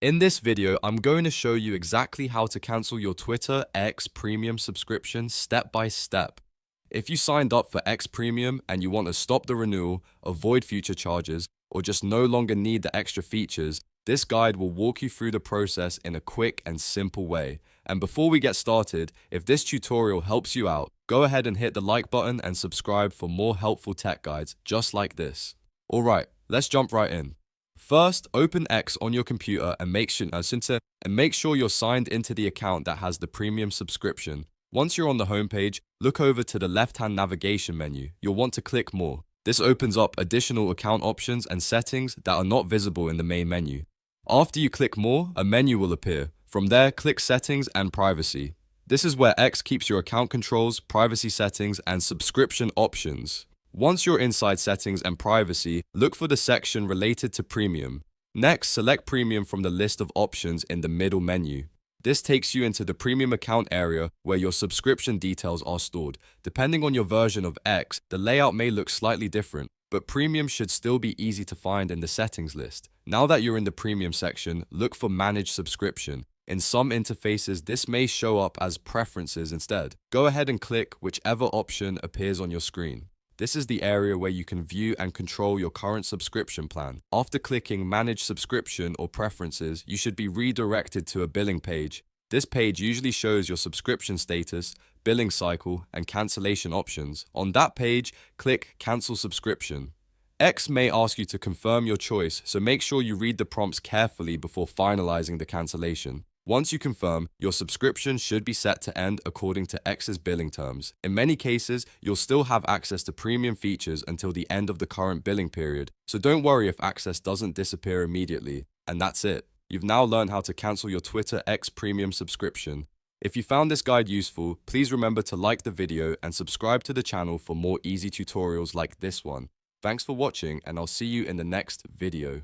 In this video, I'm going to show you exactly how to cancel your Twitter X Premium subscription step by step. If you signed up for X Premium and you want to stop the renewal, avoid future charges, or just no longer need the extra features, this guide will walk you through the process in a quick and simple way. And before we get started, if this tutorial helps you out, go ahead and hit the like button and subscribe for more helpful tech guides just like this. Alright, let's jump right in. First, open X on your computer and make sure you're signed into the account that has the premium subscription. Once you're on the homepage, look over to the left-hand navigation menu. You'll want to click More. This opens up additional account options and settings that are not visible in the main menu. After you click More, a menu will appear. From there, click Settings and Privacy. This is where X keeps your account controls, privacy settings, and subscription options. Once you're inside Settings and Privacy, look for the section related to Premium. Next, select Premium from the list of options in the middle menu. This takes you into the Premium account area where your subscription details are stored. Depending on your version of X, the layout may look slightly different, but Premium should still be easy to find in the settings list. Now that you're in the Premium section, look for Manage Subscription. In some interfaces, this may show up as Preferences instead. Go ahead and click whichever option appears on your screen. This is the area where you can view and control your current subscription plan. After clicking Manage Subscription or Preferences, you should be redirected to a billing page. This page usually shows your subscription status, billing cycle, and cancellation options. On that page, click Cancel Subscription. X may ask you to confirm your choice, so make sure you read the prompts carefully before finalizing the cancellation. Once you confirm, your subscription should be set to end according to X's billing terms. In many cases, you'll still have access to premium features until the end of the current billing period, so don't worry if access doesn't disappear immediately. And that's it. You've now learned how to cancel your Twitter X Premium subscription. If you found this guide useful, please remember to like the video and subscribe to the channel for more easy tutorials like this one. Thanks for watching, and I'll see you in the next video.